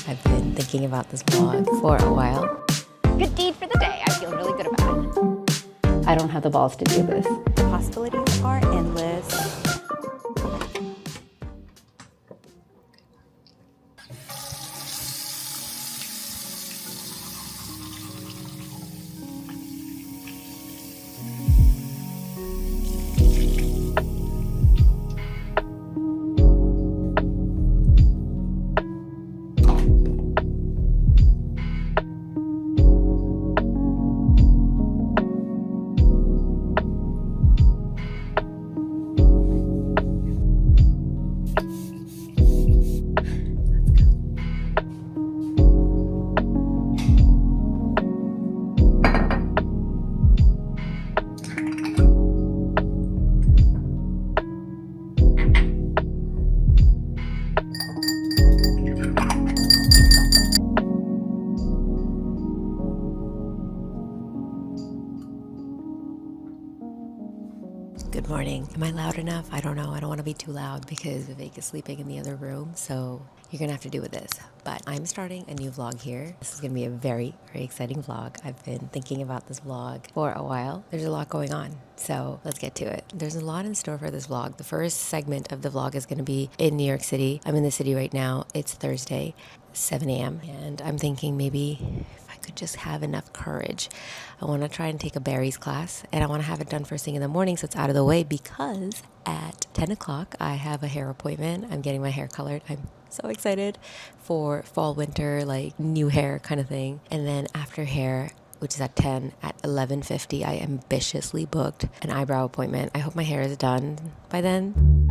I've been thinking about this vlog for a while. Good deed for the day. I feel really good about it. I don't have the balls to do this. The possibilities are endless. Good morning. Am I loud enough? I don't know. I don't want to be too loud because Vivek is sleeping in the other room. So you're going to have to do with this. But I'm starting a new vlog here. This is going to be a very, very exciting vlog. I've been thinking about this vlog for a while. There's a lot going on. So let's get to it. There's a lot in store for this vlog. The first segment of the vlog is going to be in New York City. I'm in the city right now. It's Thursday, 7 a.m. And I'm thinking maybe if I could just have enough courage, I want to try and take a berries class, and I want to have it done first thing in the morning so it's out of the way, because at 10 o'clock I have a hair appointment. I'm getting my hair colored. I'm so excited for fall, winter, like new hair kind of thing. And then after hair, which is at 10, at 11:50, I ambitiously booked an eyebrow appointment. I hope my hair is done by then,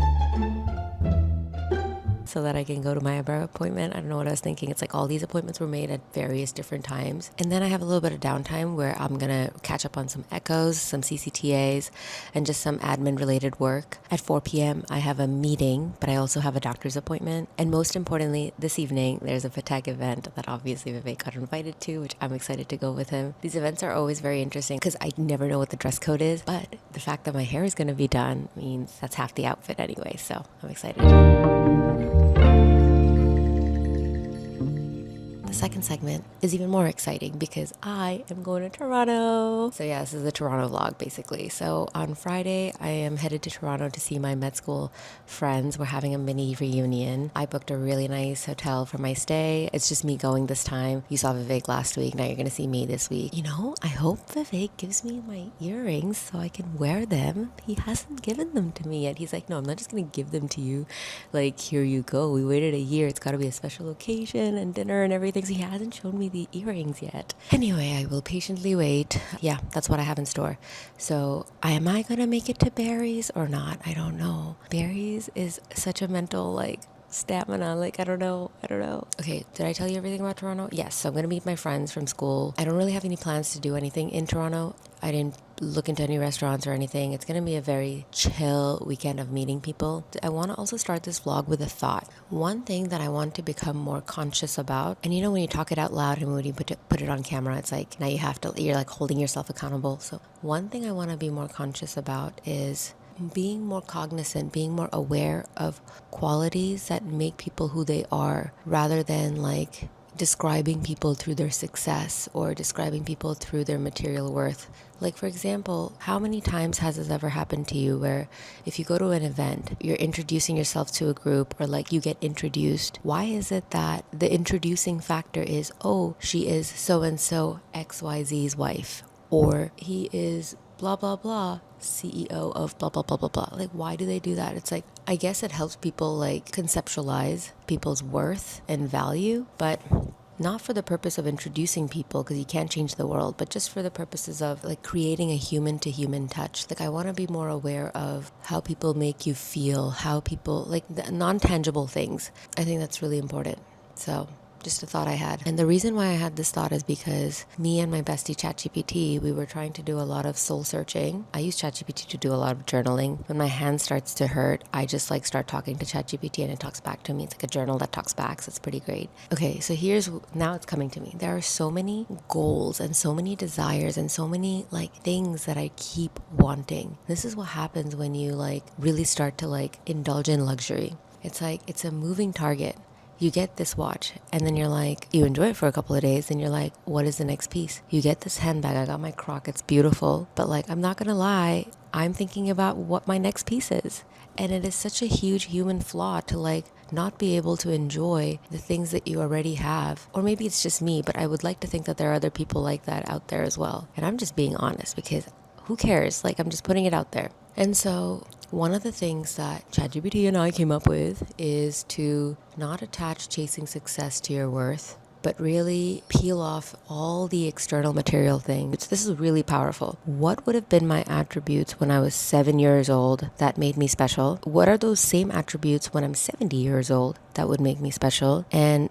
so that I can go to my eyebrow appointment. I don't know what I was thinking. It's like all these appointments were made at various different times. And then I have a little bit of downtime where I'm going to catch up on some echoes, some CCTAs, and just some admin related work. At 4 p.m. I have a meeting, but I also have a doctor's appointment. And most importantly, this evening, there's a Patek event that obviously Vivek got invited to, which I'm excited to go with him. These events are always very interesting because I never know what the dress code is, but the fact that my hair is going to be done means that's half the outfit anyway. So I'm excited. The second segment is even more exciting because I am going to Toronto. So yeah, this is the Toronto vlog basically. So on Friday, I am headed to Toronto to see my med school friends. We're having a mini reunion. I booked a really nice hotel for my stay. It's just me going this time. You saw Vivek last week. Now you're going to see me this week. You know, I hope Vivek gives me my earrings so I can wear them. He hasn't given them to me yet. He's like, no, I'm not just going to give them to you. Like, here you go. We waited a year. It's got to be a special occasion and dinner and everything. He hasn't shown me the earrings yet. Anyway, I will patiently wait. Yeah, that's what I have in store. So am I gonna make it to berries or not? I don't know. Berries is such a mental stamina. I don't know. Okay, did I tell you everything about Toronto? Yes, so I'm gonna meet my friends from school. I don't really have any plans to do anything in Toronto. I didn't look into any restaurants or anything. It's gonna be a very chill weekend of meeting people. I want to also start this vlog with a thought. One thing that I want to become more conscious about, and you know when you talk it out loud and when you put it on camera, it's like now you're like holding yourself accountable. So one thing I want to be more conscious about is being more cognizant, being more aware of qualities that make people who they are, rather than describing people through their success or describing people through their material worth. Like, for example, how many times has this ever happened to you where if you go to an event, you're introducing yourself to a group, or you get introduced? Why is it that the introducing factor is, oh, she is so-and-so XYZ's wife, or he is blah, blah, blah, CEO of blah, blah, blah, blah, blah. Why do they do that? It's I guess it helps people conceptualize people's worth and value, but not for the purpose of introducing people, because you can't change the world, but just for the purposes of creating a human to human touch. I want to be more aware of how people make you feel, how people, the non-tangible things. I think that's really important. So just a thought I had. And the reason why I had this thought is because me and my bestie ChatGPT, we were trying to do a lot of soul searching. I use ChatGPT to do a lot of journaling. When my hand starts to hurt, I just start talking to ChatGPT and it talks back to me. It's like a journal that talks back, so it's pretty great. Okay, so now it's coming to me. There are so many goals and so many desires and so many things that I keep wanting. This is what happens when you really start to indulge in luxury. It's a moving target. You get this watch and then you're like, you enjoy it for a couple of days and you're like, what is the next piece? You get this handbag. I got my Croc. It's beautiful. But like, I'm not going to lie. I'm thinking about what my next piece is. And it is such a huge human flaw to like not be able to enjoy the things that you already have. Or maybe it's just me, but I would like to think that there are other people like that out there as well. And I'm just being honest because who cares? Like, I'm just putting it out there. And so one of the things that ChatGPT and I came up with is to not attach chasing success to your worth, but really peel off all the external material things. This is really powerful. What would have been my attributes when I was 7 years old that made me special? What are those same attributes when I'm 70 years old that would make me special? And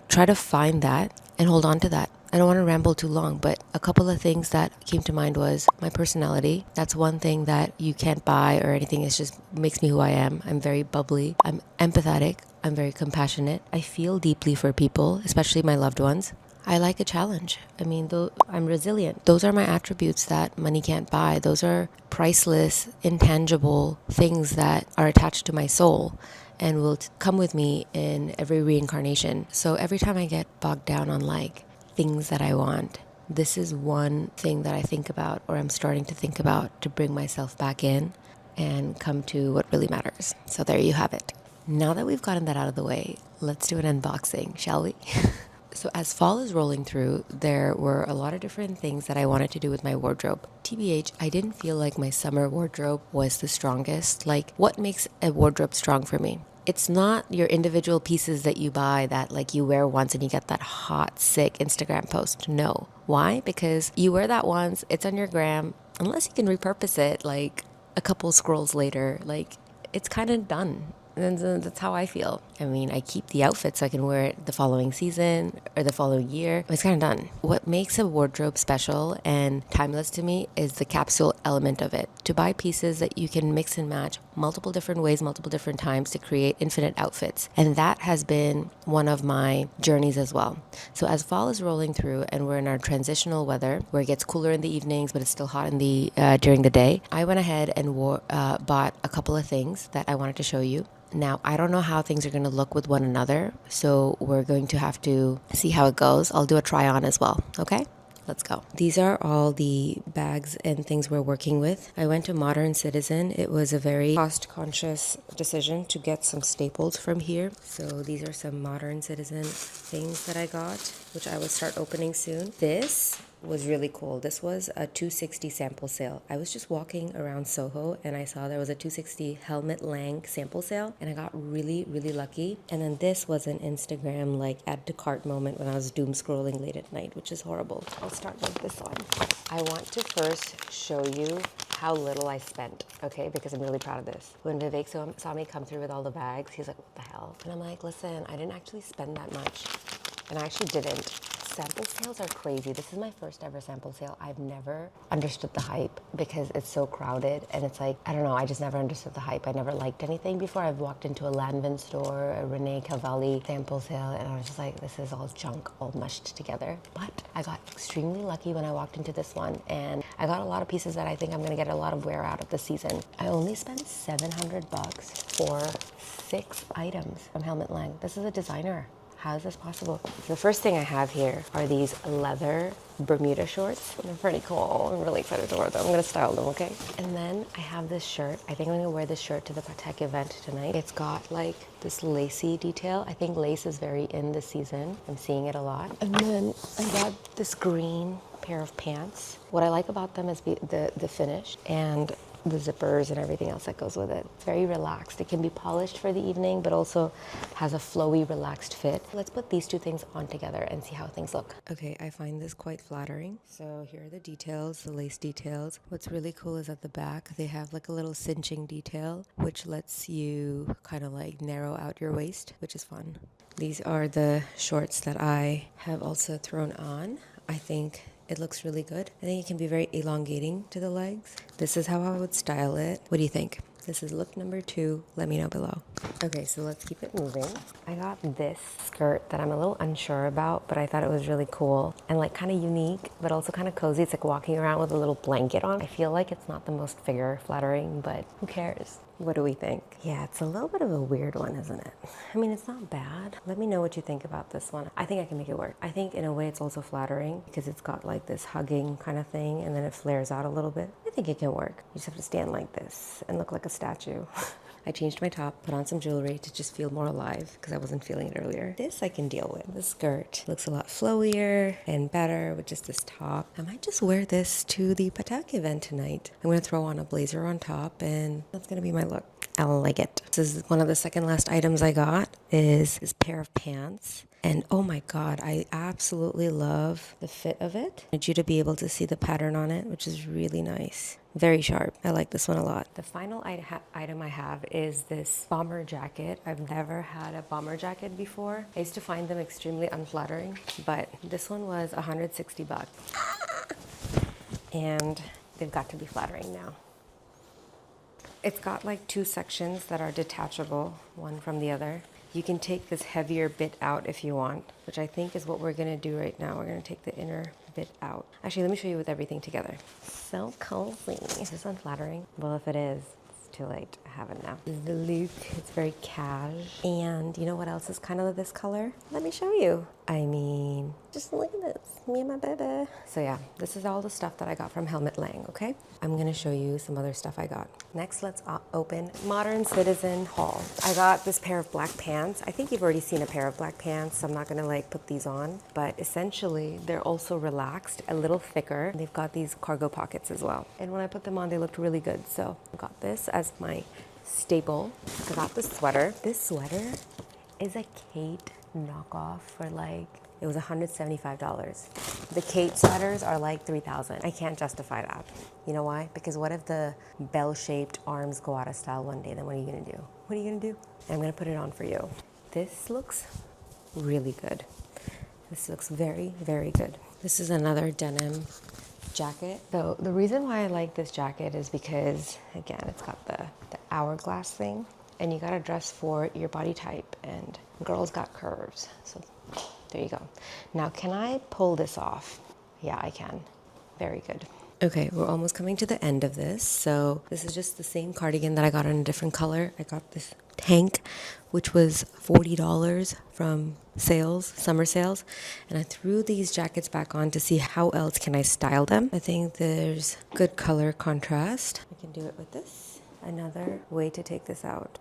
try to find that and hold on to that. I don't want to ramble too long, but a couple of things that came to mind was my personality. That's one thing that you can't buy or anything. It just makes me who I am. I'm very bubbly. I'm empathetic. I'm very compassionate. I feel deeply for people, especially my loved ones. I like a challenge. I mean, I'm resilient. Those are my attributes that money can't buy. Those are priceless, intangible things that are attached to my soul and will come with me in every reincarnation. So every time I get bogged down on like things that I want, this is one thing that I think about, or I'm starting to think about, to bring myself back in and come to what really matters. So there you have it. Now that we've gotten that out of the way, let's do an unboxing, shall we? So as fall is rolling through, there were a lot of different things that I wanted to do with my wardrobe. TBH, I didn't feel like my summer wardrobe was the strongest. Like, what makes a wardrobe strong for me? It's not your individual pieces that you buy that like you wear once and you get that hot, sick Instagram post. No. Why? Because you wear that once, it's on your gram, unless you can repurpose it like a couple scrolls later, like it's kind of done. And that's how I feel. I mean, I keep the outfit so I can wear it the following season or the following year. It's kind of done. What makes a wardrobe special and timeless to me is the capsule element of it. To buy pieces that you can mix and match multiple different ways, multiple different times to create infinite outfits. And that has been one of my journeys as well. So as fall is rolling through and we're in our transitional weather where it gets cooler in the evenings, but it's still hot in the during the day, I went ahead and bought a couple of things that I wanted to show you. Now, I don't know how things are going to look with one another, so we're going to have to see how it goes. I'll do a try on as well, okay? Let's go. These are all the bags and things we're working with. I went to Modern Citizen. It was a very cost-conscious decision to get some staples from here. So these are some Modern Citizen things that I got, which I will start opening soon. This was really cool. This was a $260 sample sale. I was just walking around Soho and I saw there was a $260 Helmut Lang sample sale and I got really, really lucky. And then this was an Instagram like add to cart moment when I was doom scrolling late at night, which is horrible. I'll start with this one. I want to first show you how little I spent, okay? Because I'm really proud of this. When Vivek saw me come through with all the bags, he's like, what the hell? And I'm like, listen, I didn't actually spend that much. And I actually didn't. Sample sales are crazy. This is my first ever sample sale. I've never understood the hype because it's so crowded and it's like, I don't know, I just never understood the hype. I never liked anything before. I've walked into a Lanvin store, a Rene Cavalli sample sale, and I was just like, this is all junk, all mushed together. But I got extremely lucky when I walked into this one and I got a lot of pieces that I think I'm gonna get a lot of wear out of this season. I only spent $700 for 6 items from Helmut Lang. This is a designer. How is this possible? The first thing I have here are these leather Bermuda shorts. They're pretty cool. I'm really excited to wear them. I'm gonna style them, okay? And then I have this shirt. I think I'm gonna wear this shirt to the Patek event tonight. It's got like this lacy detail. I think lace is very in this season. I'm seeing it a lot. And then I got this green pair of pants. What I like about them is the finish and the zippers and everything else that goes with it. It's very relaxed. It can be polished for the evening, but also has a flowy, relaxed fit. Let's put these two things on together and see how things look. Okay, I find this quite flattering. So here are the details, the lace details. What's really cool is at the back, they have like a little cinching detail, which lets you kind of like narrow out your waist, which is fun. These are the shorts that I have also thrown on. I think it looks really good. I think it can be very elongating to the legs. This is how I would style it. What do you think? This is look number 2. Let me know below. Okay, so let's keep it moving. I got this skirt that I'm a little unsure about, but I thought it was really cool and like kind of unique, but also kind of cozy. It's like walking around with a little blanket on. I feel like it's not the most figure flattering, but who cares? What do we think? Yeah, it's a little bit of a weird one, isn't it? I mean, it's not bad. Let me know what you think about this one. I think I can make it work. I think in a way it's also flattering because it's got like this hugging kind of thing and then it flares out a little bit. I think it can work. You just have to stand like this and look like a statue. I changed my top, put on some jewelry to just feel more alive because I wasn't feeling it earlier. This I can deal with. The skirt looks a lot flowier and better with just this top. I might just wear this to the Patak event tonight. I'm going to throw on a blazer on top and that's going to be my look. I like it. This is one of the second last items I got is this pair of pants. And oh my God, I absolutely love the fit of it. I need you to be able to see the pattern on it, which is really nice. Very sharp. I like this one a lot. The final item I have is this bomber jacket. I've never had a bomber jacket before. I used to find them extremely unflattering, but this one was 160 bucks. And they've got to be flattering now. It's got like 2 sections that are detachable, one from the other. You can take this heavier bit out if you want, which I think is what we're gonna do right now. We're gonna take the inner bit out. Actually, let me show you with everything together. So cozy. Is this unflattering? Well, if it is, it's too late. I have it now. This is the look. It's very cash. And you know what else is kind of this color? Let me show you. I mean, just look at this. Me and my baby. So yeah, this is all the stuff that I got from Helmut Lang, okay? I'm gonna show you some other stuff I got. Next, let's open Modern Citizen haul. I got this pair of black pants. I think you've already seen a pair of black pants, so I'm not gonna like put these on, but essentially they're also relaxed, a little thicker. They've got these cargo pockets as well. And when I put them on, they looked really good. So I got this as my staple. I got the sweater. This sweater is a Kate knockoff for like, it was $175. The Kate sweaters are like $3,000. I can't justify that. You know why? Because what if the bell-shaped arms go out of style one day? Then what are you gonna do? What are you gonna do? I'm gonna put it on for you. This looks really good. This looks very, very good. This is another denim jacket. So the reason why I like this jacket is because, again, it's got the hourglass thing, and you gotta dress for your body type, and girls got curves. So there you go. Now, can I pull this off? Yeah, I can. Very good. Okay, we're almost coming to the end of this. So this is just the same cardigan that I got in a different color. I got this tank, which was $40 from sales, summer sales. And I threw these jackets back on to see how else can I style them. I think there's good color contrast. I can do it with this. Another way to take this out.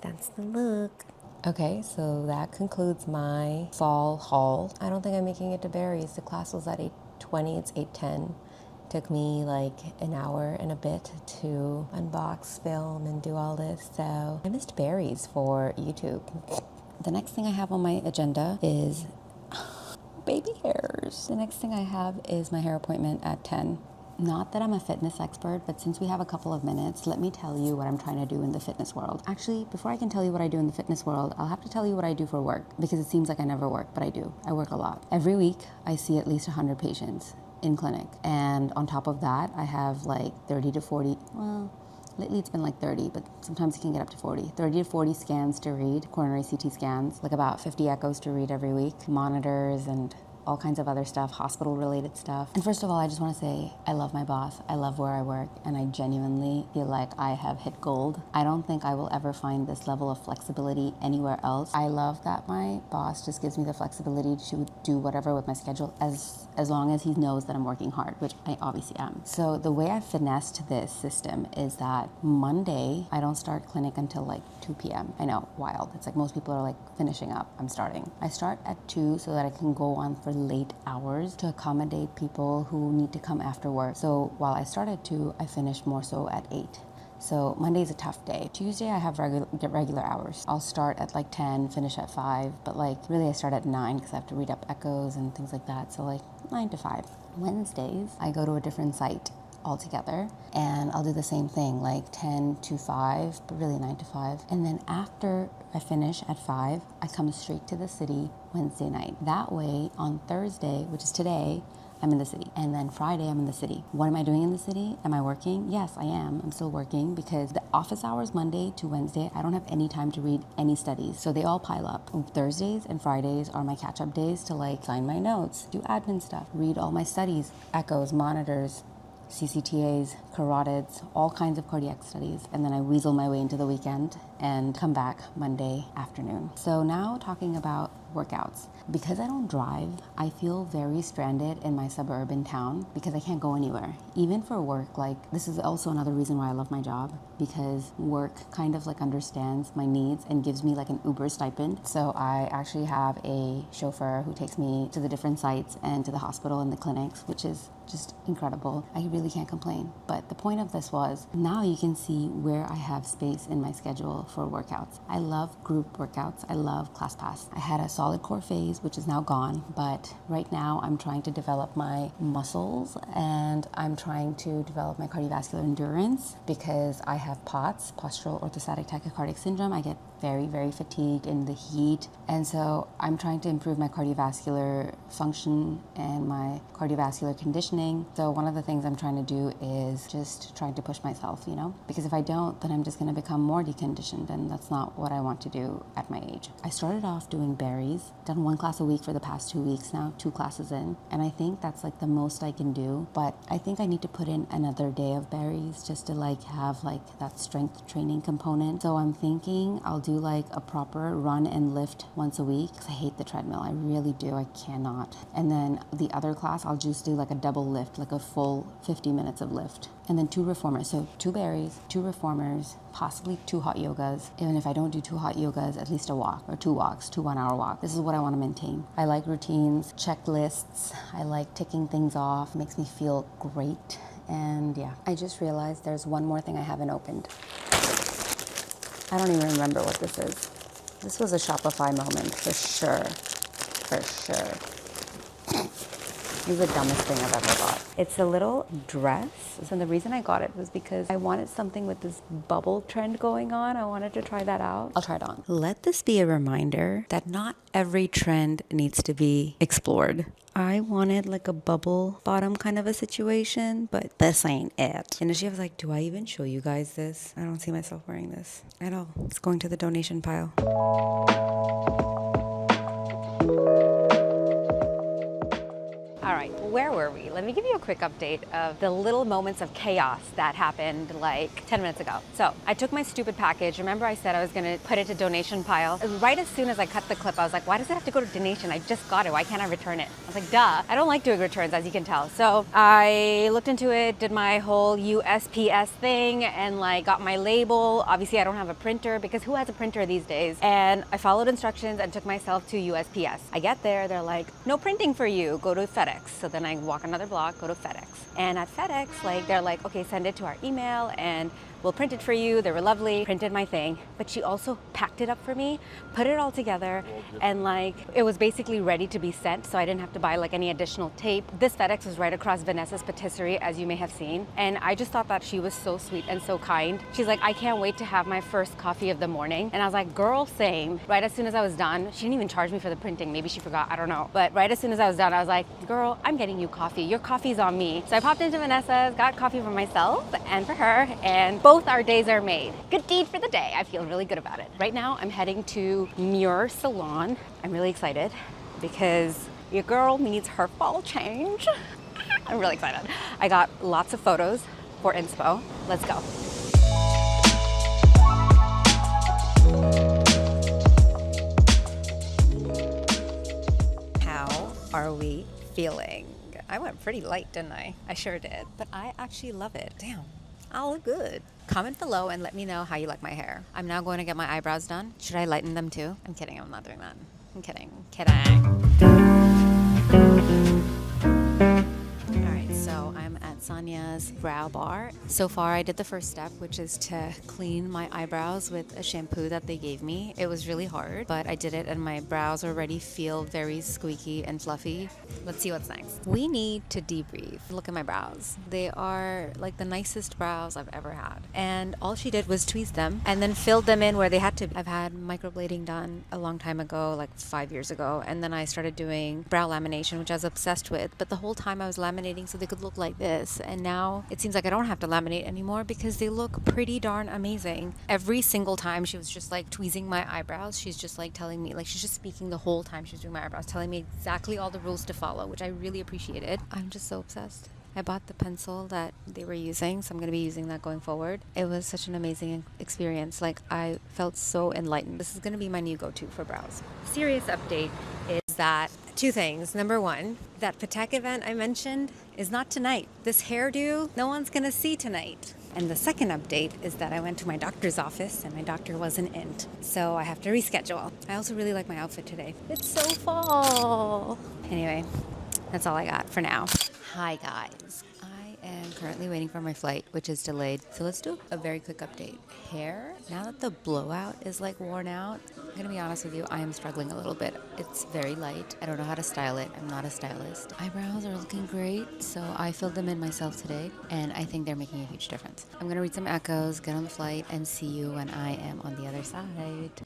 That's the look. Okay, so that concludes my fall haul. I don't think I'm making it to Barry's. The class was at 8:20, it's 8:10. Took me like an hour and a bit to unbox, film, and do all this. So I missed Barry's for YouTube. The next thing I have on my agenda is baby hairs. The next thing I have is my hair appointment at 10. Not that I'm a fitness expert, but since we have a couple of minutes, let me tell you what I'm trying to do in the fitness world. Actually, before I can tell you what I do in the fitness world, I'll have to tell you what I do for work, because it seems like I never work, but I do. I work a lot. Every week, I see at least 100 patients in clinic. And on top of that, I have like 30 to 40, well, lately it's been like 30, but sometimes it can get up to 40. 30 to 40 scans to read, coronary CT scans, like about 50 echoes to read every week, monitors and all kinds of other stuff, hospital-related stuff. And first of all, I just want to say I love my boss. I love where I work, and I genuinely feel like I have hit gold. I don't think I will ever find this level of flexibility anywhere else. I love that my boss just gives me the flexibility to do whatever with my schedule as long as he knows that I'm working hard, which I obviously am. So the way I've finessed this system is that Monday, I don't start clinic until like 2 p.m. I know, wild. It's like most people are like finishing up, I'm starting. I start at 2 so that I can go on for late hours to accommodate people who need to come after work. So while I start at 2, I finish more so at 8. So Monday's a tough day. Tuesday I have regular hours. I'll start at like 10, finish at 5, but like really I start at 9 because I have to read up echoes and things like that. So like 9 to 5. Wednesdays I go to a different site altogether, and I'll do the same thing, like 10 to 5, but really 9 to 5. And then after I finish at 5, I come straight to the city Wednesday night. That way on Thursday, which is today, I'm in the city. And then Friday, I'm in the city. What am I doing in the city? Am I working? Yes, I am. I'm still working because the office hours, Monday to Wednesday, I don't have any time to read any studies. So they all pile up. Thursdays and Fridays are my catch-up days to like sign my notes, do admin stuff, read all my studies, echoes, monitors, CCTAs, carotids, all kinds of cardiac studies. And then I weasel my way into the weekend and come back Monday afternoon. So now talking about workouts. Because I don't drive, I feel very stranded in my suburban town because I can't go anywhere. Even for work, like this is also another reason why I love my job, because work kind of like understands my needs and gives me like an Uber stipend. So I actually have a chauffeur who takes me to the different sites and to the hospital and the clinics, which is just incredible. I really can't complain. But the point of this was, now you can see where I have space in my schedule for workouts. I love group workouts. I love ClassPass. I had a solid core phase, which is now gone. But right now I'm trying to develop my muscles and I'm trying to develop my cardiovascular endurance because I have POTS, postural orthostatic tachycardic syndrome. I get very, very fatigued in the heat. And so I'm trying to improve my cardiovascular function and my cardiovascular conditioning. So one of the things I'm trying to do is just trying to push myself, you know, because if I don't, then I'm just going to become more deconditioned, and that's not what I want to do at my age. I started off doing berries, done 1 class a week for the past 2 weeks now, 2 classes in, and I think that's like the most I can do. But I think I need to put in another day of berries just to like have like that strength training component. So I'm thinking I'll do like a proper run and lift once a week because I hate the treadmill. I really do. I cannot. And then the other class, I'll just do like a double lift, like a full 50 minutes of lift. And then 2 reformers. So 2 berries, 2 reformers, possibly 2 hot yogas. Even if I don't do 2 hot yogas, at least a walk or 2 walks, 2 1-hour walks. This is what I want to maintain. I like routines, checklists. I like ticking things off. It makes me feel great. And yeah, I just realized there's one more thing I haven't opened. I don't even remember what this is. This was a Shopify moment for sure. For sure. This is the dumbest thing I've ever bought. It's a little dress. And the reason I got it was because I wanted something with this bubble trend going on. I wanted to try that out. I'll try it on. Let this be a reminder that not every trend needs to be explored. I wanted like a bubble bottom kind of a situation, but this ain't it. And she was like, do I even show you guys this? I don't see myself wearing this at all. It's going to the donation pile. All right, where were we? Let me give you a quick update of the little moments of chaos that happened like 10 minutes ago. So I took my stupid package. Remember I said I was gonna put it to donation pile? Right as soon as I cut the clip, I was like, why does it have to go to donation? I just got it, why can't I return it? I was like, duh. I don't like doing returns, as you can tell. So I looked into it, did my whole USPS thing, and like got my label. Obviously I don't have a printer because who has a printer these days? And I followed instructions and took myself to USPS. I get there, they're like, no printing for you, go to FedEx. So then I walk another block, go to FedEx. And at FedEx, like they're like, okay, send it to our email and we'll print it for you. They were lovely, printed my thing. But she also packed it up for me, put it all together, and like it was basically ready to be sent, so I didn't have to buy like any additional tape. This FedEx was right across Vanessa's Patisserie, as you may have seen. And I just thought that she was so sweet and so kind. She's like, I can't wait to have my first coffee of the morning. And I was like, girl, same. Right as soon as I was done, she didn't even charge me for the printing. Maybe she forgot, I don't know. But right as soon as I was done, I was like, girl, I'm getting you coffee. Your coffee's on me. So I popped into Vanessa's, got coffee for myself and for her, and both our days are made. Good deed for the day. I feel really good about it. Right now, I'm heading to Muir Salon. I'm really excited because your girl needs her fall change. I'm really excited. I got lots of photos for inspo. Let's go. How are we feeling? I went pretty light, didn't I? I sure did, but I actually love it. Damn, I look good. Comment below and let me know how you like my hair. I'm now going to get my eyebrows done. Should I lighten them too? I'm kidding, I'm not doing that. I'm kidding. All right, so I'm at Sonia's brow bar. So far I did the first step, which is to clean my eyebrows with a shampoo that they gave me. It was really hard, but I did it and my brows already feel very squeaky and fluffy. Let's see what's next. We need to debrief. Look at my brows. They are like the nicest brows I've ever had. And all she did was tweeze them and then filled them in where they had to be. I've had microblading done a long time ago, like 5 years ago, and then I started doing brow lamination, which I was obsessed with, but the whole time I was laminating so they could look like this, and now it seems like I don't have to laminate anymore because they look pretty darn amazing. Every single time she was just like tweezing my eyebrows, she's just like telling me, like she's just speaking the whole time she was doing my eyebrows, telling me exactly all the rules to follow, which I really appreciated. I'm just so obsessed. I bought the pencil that they were using, so I'm going to be using that going forward. It was such an amazing experience. Like, I felt so enlightened. This is going to be my new go-to for brows. Serious update is that 2 things. Number 1, that Patek event I mentioned is not tonight. This hairdo, no one's going to see tonight. And the second update is that I went to my doctor's office and my doctor wasn't in. So I have to reschedule. I also really like my outfit today. It's so fall. Anyway, that's all I got for now. Hi guys, I am currently waiting for my flight, which is delayed. So let's do a very quick update. Hair, now that the blowout is like worn out, I'm gonna be honest with you, I am struggling a little bit. It's very light. I don't know how to style it. I'm not a stylist. Eyebrows are looking great, so I filled them in myself today, and I think they're making a huge difference. I'm gonna read some echoes, get on the flight, and see you when I am on the other side.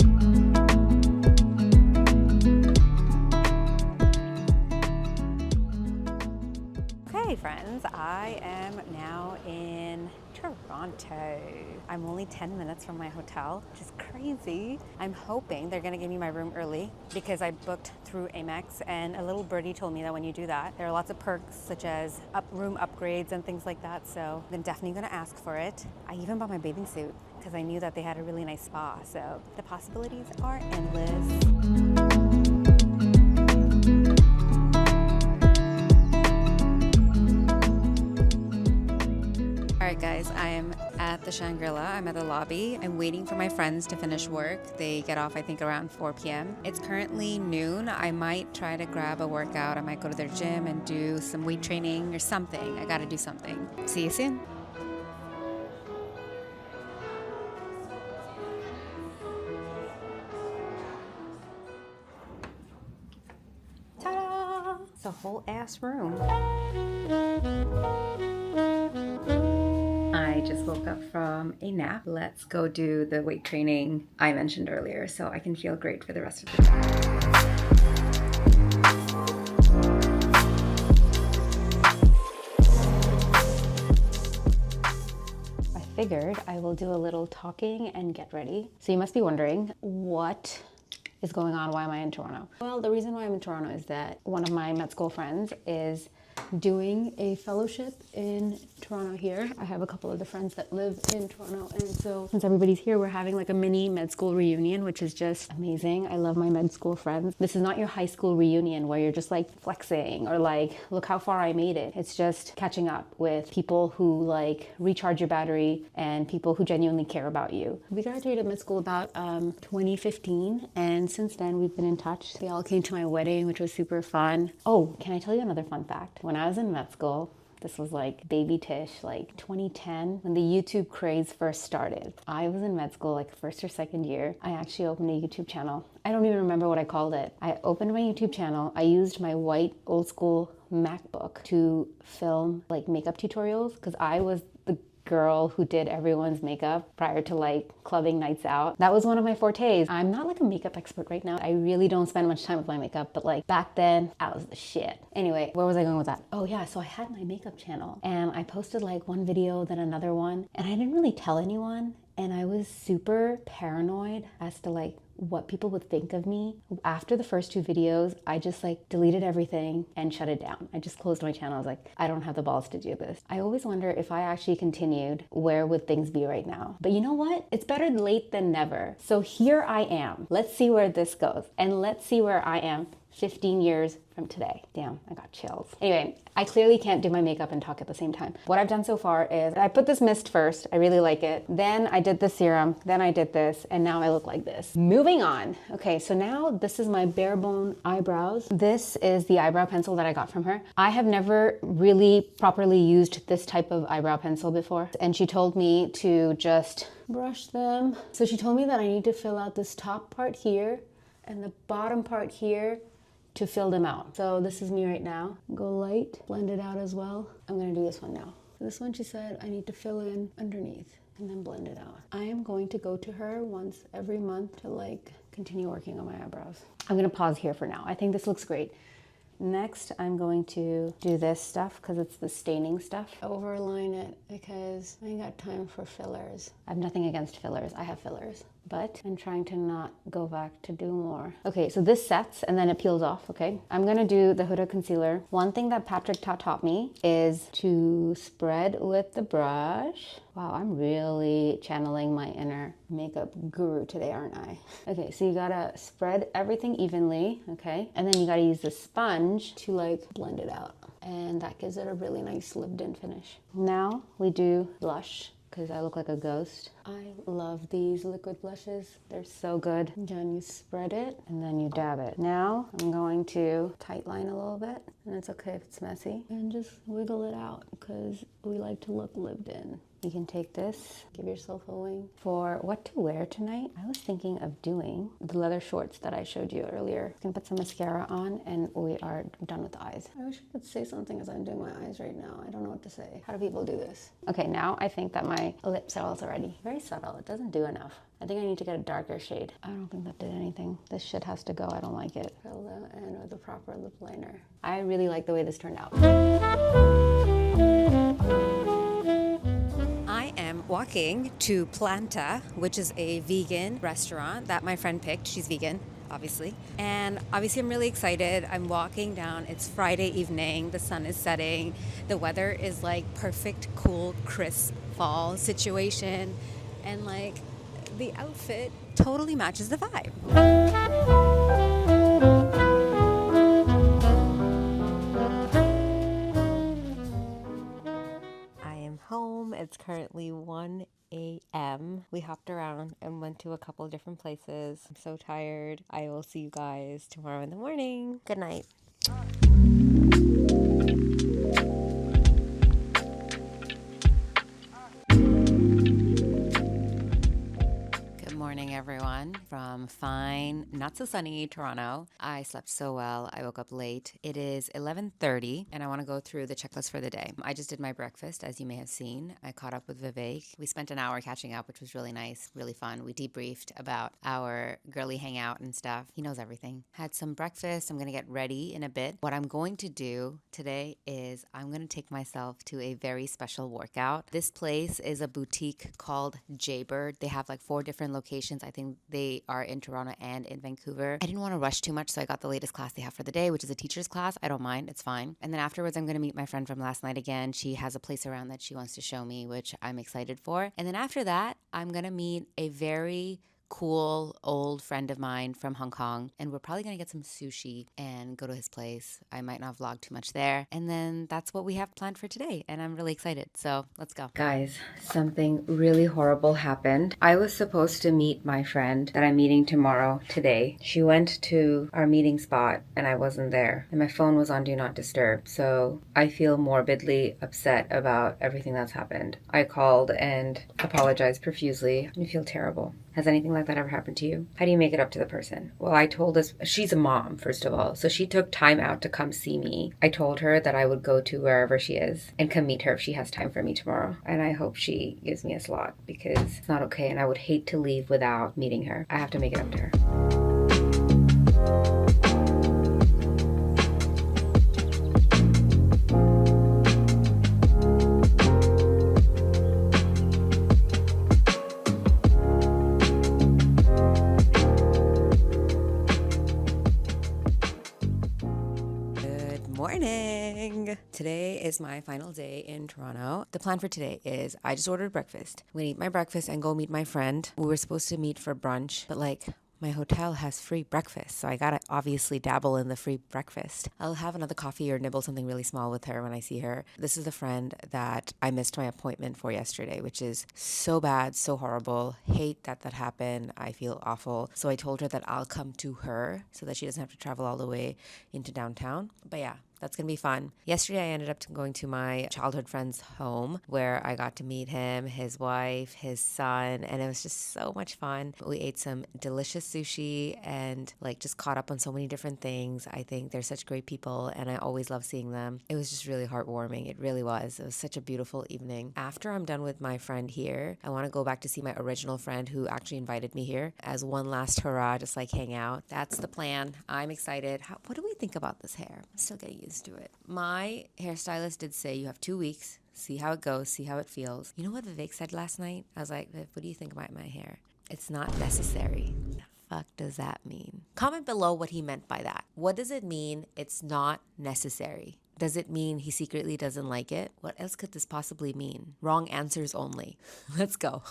Hey friends, I am now in Toronto. I'm only 10 minutes from my hotel, which is crazy. I'm hoping they're gonna give me my room early because I booked through Amex, and a little birdie told me that when you do that, there are lots of perks such as room upgrades and things like that, so I'm definitely gonna ask for it. I even bought my bathing suit because I knew that they had a really nice spa, so the possibilities are endless. Alright guys, I am at the Shangrila. I'm at the lobby. I'm waiting for my friends to finish work. They get off I think around 4 p.m. It's currently noon. I might try to grab a workout. I might go to their gym and do some weight training or something. I gotta do something. See you soon. Ta-da! It's a whole ass room. I just woke up from a nap. Let's go do the weight training I mentioned earlier so I can feel great for the rest of the day. I figured I will do a little talking and get ready. So you must be wondering, what is going on? Why am I in Toronto? Well, the reason why I'm in Toronto is that one of my med school friends is doing a fellowship in Toronto here. I have a couple of the friends that live in Toronto, and so since everybody's here, we're having like a mini med school reunion, which is just amazing. I love my med school friends. This is not your high school reunion where you're just like flexing or like, look how far I made it. It's just catching up with people who like recharge your battery and people who genuinely care about you. We graduated med school about 2015, and since then we've been in touch. They all came to my wedding, which was super fun. Oh, can I tell you another fun fact? When I was in med school, this was like baby Tish, like 2010, when the YouTube craze first started. I was in med school, like first or second year. I actually opened a YouTube channel. I don't even remember what I called it. I opened my YouTube channel. I used my white old school MacBook to film like makeup tutorials because I was the girl who did everyone's makeup prior to like clubbing nights out. That was one of my fortes. I'm not like a makeup expert right now. I really don't spend much time with my makeup, but like back then I was the shit. Anyway, where was I going with that? Oh yeah, so I had my makeup channel and I posted like one video, then another one, and I didn't really tell anyone. And I was super paranoid as to like what people would think of me. After the first 2 videos, I just like deleted everything and shut it down. I just closed my channel. I was like, I don't have the balls to do this. I always wonder if I actually continued, where would things be right now? But you know what? It's better late than never. So here I am. Let's see where this goes. And let's see where I am 15 years from today. Damn, I got chills. Anyway, I clearly can't do my makeup and talk at the same time. What I've done so far is I put this mist first. I really like it. Then I did the serum. Then I did this. And now I look like this. Moving on. Okay, so now this is my bare bone eyebrows. This is the eyebrow pencil that I got from her. I have never really properly used this type of eyebrow pencil before. And she told me to just brush them. So she told me that I need to fill out this top part here and the bottom part here to fill them out. So this is me right now. Go light, blend it out as well. I'm gonna do this one now. This one she said I need to fill in underneath and then blend it out. I am going to go to her once every month to like continue working on my eyebrows. I'm gonna pause here for now. I think this looks great. Next, I'm going to do this stuff because it's the staining stuff. Overline it because I ain't got time for fillers. I have nothing against fillers. I have fillers, but I'm trying to not go back to do more. Okay, so this sets and then it peels off, okay? I'm gonna do the Huda concealer. One thing that Patrick taught me is to spread with the brush. Wow, I'm really channeling my inner makeup guru today, aren't I? Okay, so you gotta spread everything evenly, okay? And then you gotta use the sponge to like blend it out. And that gives it a really nice lived-in finish. Now we do blush because I look like a ghost. I love these liquid blushes. They're so good. Again, you spread it and then you dab it. Now I'm going to tight line a little bit, and it's okay if it's messy, and just wiggle it out because we like to look lived in. You can take this, give yourself a wing. For what to wear tonight, I was thinking of doing the leather shorts that I showed you earlier. You can put some mascara on and we are done with the eyes. I wish I could say something as I'm doing my eyes right now. I don't know what to say. How do people do this? Okay, now I think that my lips are also ready. Very subtle, it doesn't do enough. I think I need to get a darker shade. I don't think that did anything. This shit has to go, I don't like it. Fill the end with a proper lip liner. I really like the way this turned out. I am walking to Planta, which is a vegan restaurant that my friend picked. She's vegan, obviously. And obviously I'm really excited. I'm walking down. It's Friday evening. The sun is setting. The weather is like perfect, cool, crisp fall situation. And like the outfit totally matches the vibe. Home. It's currently 1 a.m. We hopped around and went to a couple of different places. I'm so tired. I will see you guys tomorrow in the morning. Good night. Morning, everyone, from fine, not so sunny Toronto. I slept so well. I woke up late. It is 11:30 and I want to go through the checklist for the day. I just did my breakfast, as you may have seen. I caught up with Vivek. We spent an hour catching up, which was really nice, really fun. We debriefed about our girly hangout and stuff. He knows everything. Had some breakfast. I'm going to get ready in a bit. What I'm going to do today is I'm going to take myself to a very special workout. This place is a boutique called Jaybird. They have like 4 different locations. I think they are in Toronto and in Vancouver. I didn't want to rush too much, so I got the latest class they have for the day, which is a teacher's class. I don't mind. It's fine. And then afterwards, I'm going to meet my friend from last night again. She has a place around that she wants to show me, which I'm excited for. And then after that, I'm going to meet a very cool old friend of mine from Hong Kong, and we're probably gonna get some sushi and go to his place. I might not vlog too much there, and then that's what we have planned for today, and I'm really excited, so let's go. Guys, something really horrible happened. I was supposed to meet my friend that I'm meeting tomorrow today. She went to our meeting spot and I wasn't there, and my phone was on Do Not Disturb, so I feel morbidly upset about everything that's happened. I called and apologized profusely. I feel terrible. Has anything like that ever happened to you? How do you make it up to the person? Well, I told this, she's a mom, first of all, so she took time out to come see me. I told her that I would go to wherever she is and come meet her if she has time for me tomorrow. And I hope she gives me a slot because it's not okay, and I would hate to leave without meeting her. I have to make it up to her. Today is my final day in Toronto. The plan for today is I just ordered breakfast. I'm gonna eat my breakfast and go meet my friend. We were supposed to meet for brunch, but like my hotel has free breakfast, so I gotta obviously dabble in the free breakfast. I'll have another coffee or nibble something really small with her when I see her. This is the friend that I missed my appointment for yesterday, which is so bad, so horrible. Hate that that happened. I feel awful. So I told her that I'll come to her so that she doesn't have to travel all the way into downtown. But yeah, that's going to be fun. Yesterday, I ended up going to my childhood friend's home where I got to meet him, his wife, his son, and it was just so much fun. We ate some delicious sushi and like just caught up on so many different things. I think they're such great people and I always love seeing them. It was just really heartwarming. It really was. It was such a beautiful evening. After I'm done with my friend here, I want to go back to see my original friend who actually invited me here as one last hurrah, just like hang out. That's the plan. I'm excited. What do we think about this hair? I'm still getting used to it. My hairstylist did say you have 2 weeks, see how it goes, see how it feels. You know what Vivek said last night? I was like, Viv, what do you think about my hair? It's not necessary. The fuck does that mean? Comment below what he meant by that. What does it mean it's not necessary? Does it mean he secretly doesn't like it? What else could this possibly mean? Wrong answers only. Let's go.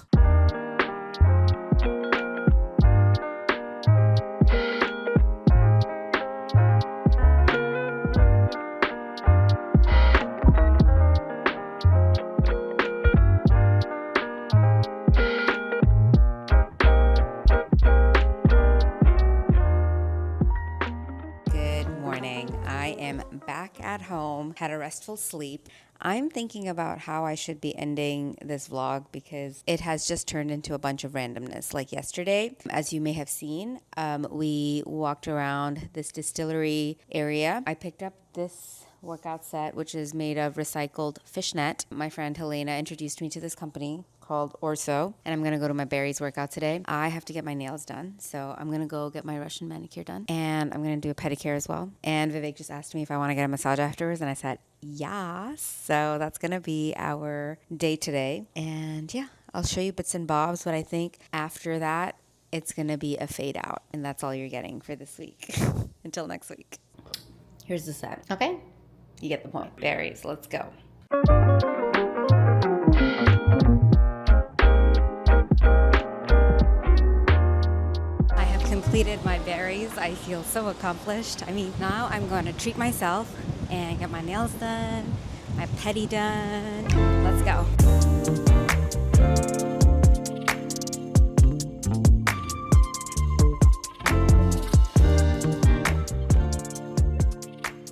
Back at home, had a restful sleep. I'm thinking about how I should be ending this vlog because it has just turned into a bunch of randomness. Like yesterday, as you may have seen, we walked around this distillery area. I picked up this workout set, which is made of recycled fishnet. My friend Helena introduced me to this company called Orso, and I'm gonna go to my berries workout today. I have to get my nails done, so I'm gonna go get my Russian manicure done, and I'm gonna do a pedicure as well. And Vivek just asked me if I want to get a massage afterwards, and I said yes. So that's gonna be our day today, and yeah, I'll show you bits and bobs. But I think after that, it's gonna be a fade out, and that's all you're getting for this week. Until next week. Here's the set. Okay, you get the point. Berries. Let's go. Completed my berries. I feel so accomplished. I mean, now I'm going to treat myself and get my nails done, my pedi done. Let's go.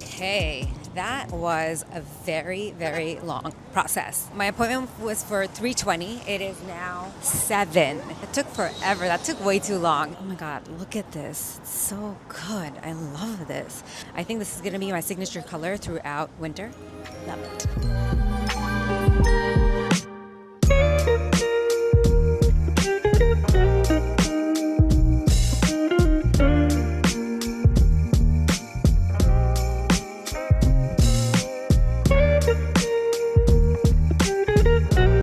Okay, that was a very, very long process. My appointment was for 3:20. It is now 7. It took forever. That took way too long. Oh my God, look at this. It's so good. I love this. I think this is gonna be my signature color throughout winter. Love it.